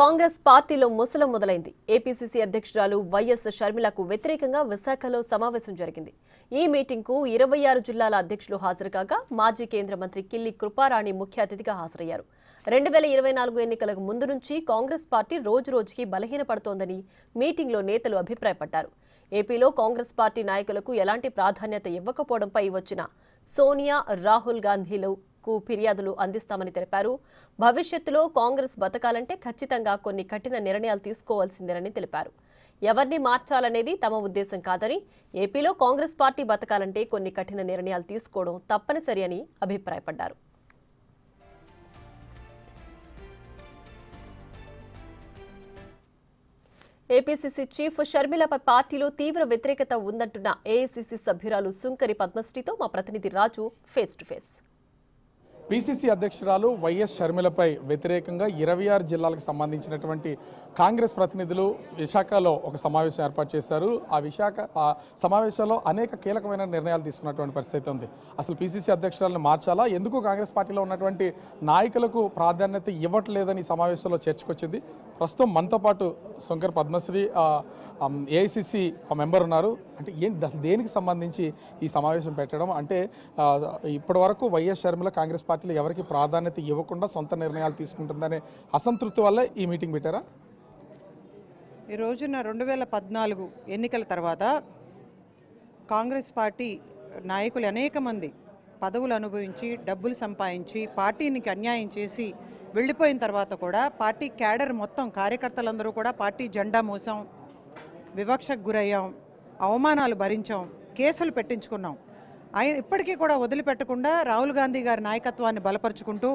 కాంగ్రెస్ పార్టీలో ముసలం మొదలైంది. ఏపీసీసీ అధ్యక్షురాలు వైఎస్ షర్మిలకు వ్యతిరేకంగా విశాఖలో సమావేశం జరిగింది. ఈ మీటింగ్కు 26 జిల్లాల అధ్యక్షులు హాజరు కాగా మాజీ కేంద్ర మంత్రి కిల్లి కృపారాణి ముఖ్య అతిథిగా హాజరయ్యారు. 2024 ఎన్నికలకు ముందు నుంచి కాంగ్రెస్ పార్టీ రోజురోజుకి బలహీనపడుతోందని మీటింగ్లో నేతలు అభిప్రాయపడ్డారు. ఏపీలో కాంగ్రెస్ పార్టీ నాయకులకు ఎలాంటి ప్రాధాన్యత ఇవ్వకపోవడంపై వచ్చిన సోనియా, రాహుల్ గాంధీలకు ఫిర్యాదులు అందిస్తామని తెలిపారు. భవిష్యత్తులో కాంగ్రెస్ బతకాలంటే ఖచ్చితంగా కొన్ని కఠిన నిర్ణయాలు తీసుకోవాల్సిందేనని తెలిపారు. ఎవరిని మార్చాలనేది తమ ఉద్దేశం కాదని, ఏపీలో కాంగ్రెస్ పార్టీ బతకాలంటే కొన్ని కఠిన నిర్ణయాలు తీసుకోవడం తప్పనిసరి అని అభిప్రాయపడ్డారు. ఏపీసీసీ చీఫ్ షర్మిలపై పార్టీలో తీవ్ర వ్యతిరేకత ఉందంటున్న ఏఐసీసీ సభ్యురాలు సుంకరి పద్మశ్రీతో మా ప్రతినిధి రాజు ఫేస్ టు ఫేస్. పీసీసీ అధ్యక్షురాలు వైఎస్ షర్మిలపై వ్యతిరేకంగా 26 జిల్లాలకు సంబంధించినటువంటి కాంగ్రెస్ ప్రతినిధులు విశాఖలో ఒక సమావేశం ఏర్పాటు చేశారు. ఆ సమావేశంలో అనేక కీలకమైన నిర్ణయాలు తీసుకున్నటువంటి పరిస్థితి ఉంది. అసలు పీసీసీ అధ్యక్షురాలను మార్చాలా, ఎందుకు కాంగ్రెస్ పార్టీలో ఉన్నటువంటి నాయకులకు ప్రాధాన్యత ఇవ్వట్లేదని సమావేశంలో చర్చకొచ్చింది. ప్రస్తుతం మనతో పాటు శంకర్ పద్మశ్రీ ఏఐసీసీ మెంబర్ ఉన్నారు. అంటే అసలు దేనికి సంబంధించి ఈ సమావేశం పెట్టడం, అంటే ఇప్పటి వరకు వైఎస్ షర్మిల కాంగ్రెస్ పార్టీలో ఎవరికి ప్రాధాన్యత ఇవ్వకుండా సొంత నిర్ణయాలు తీసుకుంటుందనే అసంతృప్తి వల్ల ఈ మీటింగ్ పెట్టారా? ఈ రోజున 2014 ఎన్నికల తర్వాత కాంగ్రెస్ పార్టీ నాయకులు అనేక మంది పదవులు అనుభవించి డబ్బులు సంపాదించి పార్టీనికి అన్యాయం చేసి వెళ్ళిపోయిన తర్వాత కూడా పార్టీ క్యాడర్ మొత్తం కార్యకర్తలందరూ కూడా పార్టీ జెండా మోసాం, వివక్షకు గురయ్యాం, అవమానాలు భరించాం, కేసులు పెట్టించుకున్నాం. ఆయన ఇప్పటికీ కూడా వదిలిపెట్టకుండా రాహుల్ గాంధీ గారి నాయకత్వాన్ని బలపరుచుకుంటూ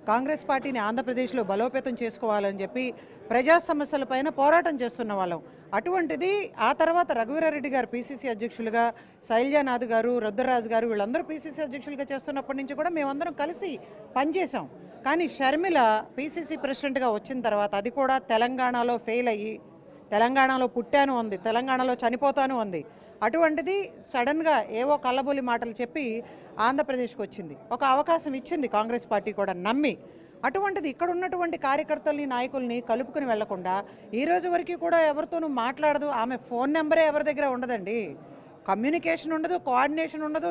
కాంగ్రెస్ పార్టీని ఆంధ్రప్రదేశ్లో బలోపేతం చేసుకోవాలని చెప్పి ప్రజా సమస్యలపైన పోరాటం చేస్తున్న వాళ్ళం. అటువంటిది ఆ తర్వాత రఘువీరారెడ్డి గారు పీసీసీ అధ్యక్షులుగా, శైలజానాథ్ గారు, రుద్రరాజు గారు వీళ్ళందరూ పీసీసీ అధ్యక్షులుగా చేస్తున్నప్పటి నుంచి కూడా మేమందరం కలిసి పనిచేసాం. కానీ షర్మిల పీసీసీ ప్రెసిడెంట్గా వచ్చిన తర్వాత అది కూడా తెలంగాణలో ఫెయిల్ అయ్యి, తెలంగాణలో పుట్టాను ఉంది, తెలంగాణలో చనిపోతాను ఉంది. అటువంటిది సడన్గా ఏవో కల్లబొలి మాటలు చెప్పి ఆంధ్రప్రదేశ్కి వచ్చింది. ఒక అవకాశం ఇచ్చింది కాంగ్రెస్ పార్టీ కూడా నమ్మి. అటువంటిది ఇక్కడ ఉన్నటువంటి కార్యకర్తల్ని, నాయకుల్ని కలుపుకుని వెళ్లకుండా ఈ రోజు వరకు కూడా ఎవరితోనూ మాట్లాడదు. ఆమె ఫోన్ నెంబరే ఎవరి దగ్గర ఉండదండి. కమ్యూనికేషన్ ఉండదు, కోఆర్డినేషన్ ఉండదు.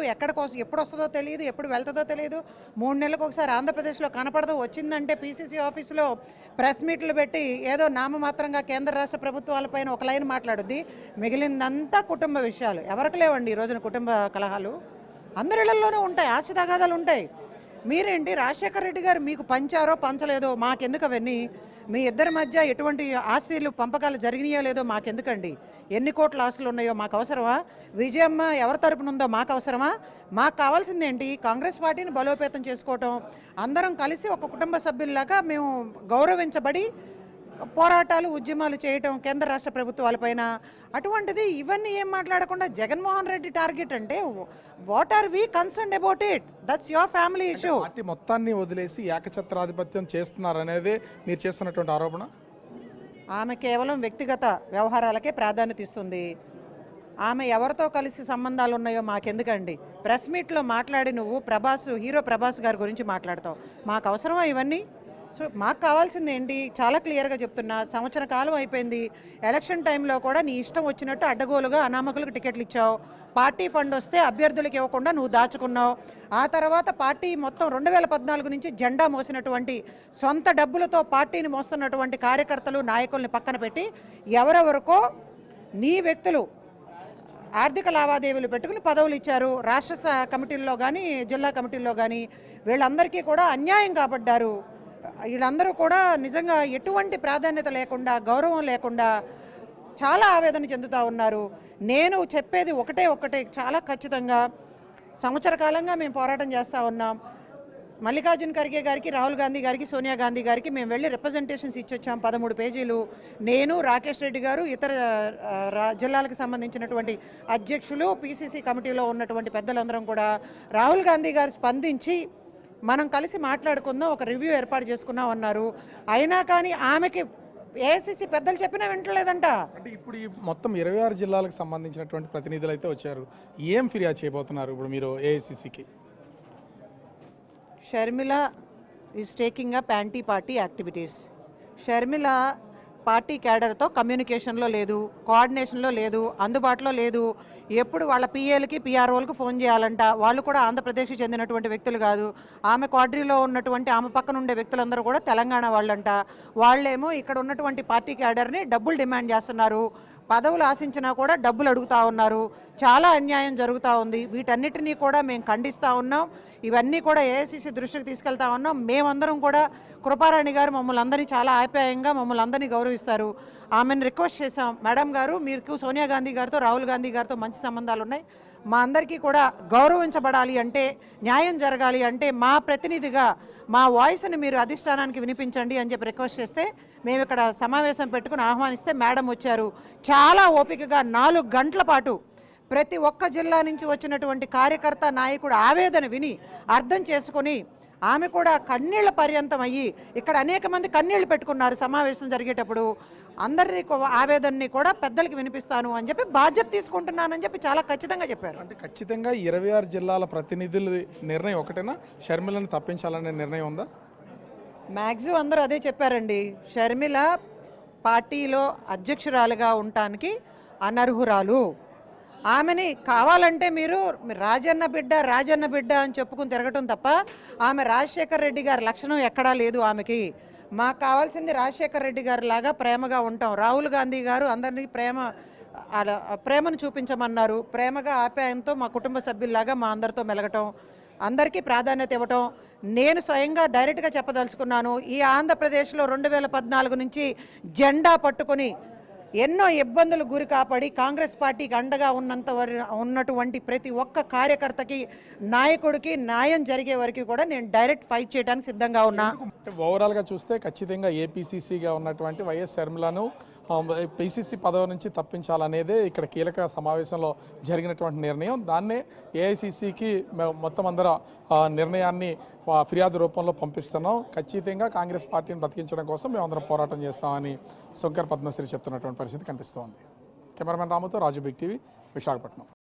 ఎప్పుడు వస్తుందో తెలియదు, ఎప్పుడు వెళ్తుందో తెలియదు. 3 నెలలకు ఒకసారి ఆంధ్రప్రదేశ్లో కనపడదు. వచ్చిందంటే పీసీసీ ఆఫీసులో ప్రెస్ మీట్లు పెట్టి ఏదో నామమాత్రంగా కేంద్ర రాష్ట్ర ప్రభుత్వాలపైన ఒక లైన్ మాట్లాడుద్ది. మిగిలిందంతా కుటుంబ విషయాలు. ఎవరికి లేవండి ఈ రోజున కుటుంబ కలహాలు. అందరి ఇళ్లలోనూ ఉంటాయి, ఆస్తి తగాదాలు ఉంటాయి. మీరేంటి రాజశేఖర రెడ్డి గారు మీకు పంచారో పంచలేదో మాకెందుకు అవన్నీ? మీ ఇద్దరి మధ్య ఎటువంటి ఆస్తులు పంపకాలు జరిగినాయో లేదో మాకెందుకండి? ఎన్ని కోట్ల ఆస్తులు ఉన్నాయో మాకు అవసరమా? విజయమ్మ ఎవరి తరపున ఉందో మాకు అవసరమా? మాకు కావాల్సింది ఏంటి? కాంగ్రెస్ పార్టీని బలోపేతం చేసుకోవటం, అందరం కలిసి ఒక కుటుంబ సభ్యుల్లాగా మేము గౌరవించబడి పోరాటాలు, ఉద్యమాలు చేయటం కేంద్ర రాష్ట్ర ప్రభుత్వాలపైన. అటువంటిది ఇవన్నీ ఏం మాట్లాడకుండా జగన్మోహన్ రెడ్డి టార్గెట్ అంటే what are we concerned about it? That's your family issue. Party మొత్తాన్ని వదిలేసి ఏకఛత్రాధిపత్యం చేస్తున్నారు అనేది మీరు చేస్తున్నటువంటి ఆరోపణ. ఆమె కేవలం వ్యక్తిగత వ్యవహారాలకే ప్రాధాన్యత ఇస్తుంది. ఆమె ఎవరితో కలిసి సంబంధాలు ఉన్నాయో మాకెందుకండి? ప్రెస్ మీట్లో మాట్లాడి నువ్వు హీరో ప్రభాస్ గారి గురించి మాట్లాడతావు. మాకు అవసరమా ఇవన్నీ? సో మాకు కావాల్సింది ఏంటి? చాలా క్లియర్గా చెప్తున్నా. సంవత్సర కాలం అయిపోయింది. ఎలక్షన్ టైంలో కూడా నీ ఇష్టం వచ్చినట్టు అడ్డగోలుగా అనామకులకు టికెట్లు ఇచ్చావు. పార్టీ ఫండ్ వస్తే అభ్యర్థులకు ఇవ్వకుండా నువ్వు దాచుకున్నావు. ఆ తర్వాత పార్టీ మొత్తం 2014 నుంచి జెండా మోసినటువంటి, సొంత డబ్బులతో పార్టీని మోస్తున్నటువంటి కార్యకర్తలు, నాయకుల్ని పక్కన పెట్టి ఎవరెవరికో నీ వ్యక్తులు ఆర్థిక లావాదేవీలు పెట్టుకుని పదవులు ఇచ్చారు. రాష్ట్ర కమిటీల్లో కానీ, జిల్లా కమిటీల్లో కానీ వీళ్ళందరికీ కూడా అన్యాయం కాబడ్డారు. వీళ్ళందరూ కూడా నిజంగా ఎటువంటి ప్రాధాన్యత లేకుండా, గౌరవం లేకుండా చాలా ఆవేదన చెందుతూ ఉన్నారు. నేను చెప్పేది ఒకటే చాలా ఖచ్చితంగా. సంవత్సర కాలంగా మేము పోరాటం చేస్తూ ఉన్నాం. మల్లికార్జున ఖర్గే గారికి, రాహుల్ గాంధీ గారికి, సోనియా గాంధీ గారికి మేము వెళ్ళి రిప్రజెంటేషన్స్ ఇచ్చొచ్చాం. 13 పేజీలు. నేను, రాకేష్ రెడ్డి గారు, ఇతర జిల్లాలకు సంబంధించినటువంటి అధ్యక్షులు, పీసీసీ కమిటీలో ఉన్నటువంటి పెద్దలందరం కూడా రాహుల్ గాంధీ గారు స్పందించి మనం కలిసి మాట్లాడుకుందాం, ఒక రివ్యూ ఏర్పాటు చేసుకున్నాం అన్నారు. అయినా కానీ ఆమెకి ఏఐసీసీ పెద్దలు చెప్పినా వింటలేదంట. అంటే ఇప్పుడు ఈ మొత్తం 26 జిల్లాలకు సంబంధించినటువంటి ప్రతినిధులు అయితే వచ్చారు. ఏం ఫిర్యాదు చేయబోతున్నారు ఇప్పుడు మీరు ఏఐసీసీకి? Sharmila is taking up anti party activities. Sharmila party క్యాడర్తో కమ్యూనికేషన్లో లేదు, కోఆర్డినేషన్లో లేదు, అందుబాటులో లేదు. ఎప్పుడు వాళ్ళ పిఏలకి పిఆర్ఓలకు ఫోన్ చేయాలంట. వాళ్ళు కూడా ఆంధ్రప్రదేశ్కి చెందినటువంటి వ్యక్తులు కాదు. ఆమె క్వాడ్రీలో ఉన్నటువంటి ఆమె పక్కన ఉండే వ్యక్తులందరూ కూడా తెలంగాణ వాళ్ళంట. వాళ్ళేమో ఇక్కడ ఉన్నటువంటి పార్టీ క్యాడర్ని డబ్బులు డిమాండ్ చేస్తున్నారు. పదవులు ఆశించినా కూడా డబ్బులు అడుగుతూ ఉన్నారు. చాలా అన్యాయం జరుగుతూ ఉంది. వీటన్నిటినీ కూడా మేము ఖండిస్తూ ఉన్నాం. ఇవన్నీ కూడా ఏఐసిసి దృష్టికి తీసుకెళ్తా ఉన్నాం. మేమందరం కూడా కృపారాణి గారు మమ్మల్ని అందరినీ చాలా ఆప్యాయంగా మమ్మల్ని అందరినీ గౌరవిస్తారు. ఆమెను రిక్వెస్ట్ చేశాం, మేడం గారు మీకు సోనియా గాంధీ గారితో రాహుల్ గాంధీ గారితో మంచి సంబంధాలు ఉన్నాయి, మా అందరికీ కూడా గౌరవించబడాలి అంటే, న్యాయం జరగాలి అంటే మా ప్రతినిధిగా మా వాయిస్ని మీరు అధిష్టానానికి వినిపించండి అని చెప్పి రిక్వెస్ట్ చేస్తే మేము ఇక్కడ సమావేశం పెట్టుకుని ఆహ్వానిస్తే మేడం వచ్చారు. చాలా ఓపికగా 4 గంటల పాటు ప్రతి ఒక్క జిల్లా నుంచి వచ్చినటువంటి కార్యకర్త నాయకుడు ఆవేదన విని అర్థం చేసుకుని ఆమె కూడా కన్నీళ్ల పర్యంతం అయ్యి ఇక్కడ అనేక మంది కన్నీళ్లు పెట్టుకున్నారు సమావేశం జరిగేటప్పుడు. అందరి ఆవేదనని కూడా పెద్దలకి వినిపిస్తాను అని చెప్పి బాధ్యత తీసుకుంటున్నానని చెప్పి చాలా ఖచ్చితంగా చెప్పారు. అంటే ఖచ్చితంగా 26 జిల్లాల ప్రతినిధుల నిర్ణయం ఒకటేనా, షర్మిలను తప్పించాలనే నిర్ణయం ఉందా? మ్యాక్సిమం అందరూ అదే చెప్పారండి. షర్మిల పార్టీలో అధ్యక్షురాలుగా ఉండటానికి అనర్హురాలు. ఆమెని కావాలంటే మీరు రాజన్న బిడ్డ అని చెప్పుకుని తిరగటం తప్ప ఆమె రాజశేఖర్ రెడ్డి గారి లక్షణం ఎక్కడా లేదు ఆమెకి. మాకు కావాల్సింది రాజశేఖర్ రెడ్డి గారి లాగా ప్రేమగా ఉంటాం. రాహుల్ గాంధీ గారు అందరినీ ప్రేమను చూపించమన్నారు. ప్రేమగా ఆప్యాయంతో మా కుటుంబ సభ్యుల్లాగా మా అందరితో మెలగటం, అందరికీ ప్రాధాన్యత ఇవ్వటం. నేను స్వయంగా డైరెక్ట్గా చెప్పదలుచుకున్నాను, ఈ ఆంధ్రప్రదేశ్లో 2014 నుంచి జెండా పట్టుకొని ఎన్నో ఇబ్బందులు గురి కాపాడి కాంగ్రెస్ పార్టీకి అండగా ఉన్నటువంటి ప్రతి ఒక్క కార్యకర్తకి నాయకుడికి న్యాయం జరిగే వరకు కూడా నేను డైరెక్ట్ ఫైట్ చేయడానికి సిద్ధంగా ఉన్నా. ఓవరాల్గా చూస్తే ఖచ్చితంగా ఏపీసీసీగా ఉన్నటువంటి వైఎస్ షర్మిలను పీసీసీ పదవి నుంచి తప్పించాలనేదే ఇక్కడ కీలక సమావేశంలో జరిగినటువంటి నిర్ణయం. దాన్నే ఏఐసీసీకి మొత్తం అందరూ నిర్ణయాన్ని ఫిర్యాదు రూపంలో పంపిస్తున్నాం. ఖచ్చితంగా కాంగ్రెస్ పార్టీని బ్రతికించడం కోసం మేము అందరం పోరాటం చేస్తామని శంకర్ పద్మశ్రీ చెప్తున్నటువంటి పరిస్థితి కనిపిస్తోంది. కెమెరామెన్ రాముతో రాజు బిగ్ టీవీ, విశాఖపట్నం.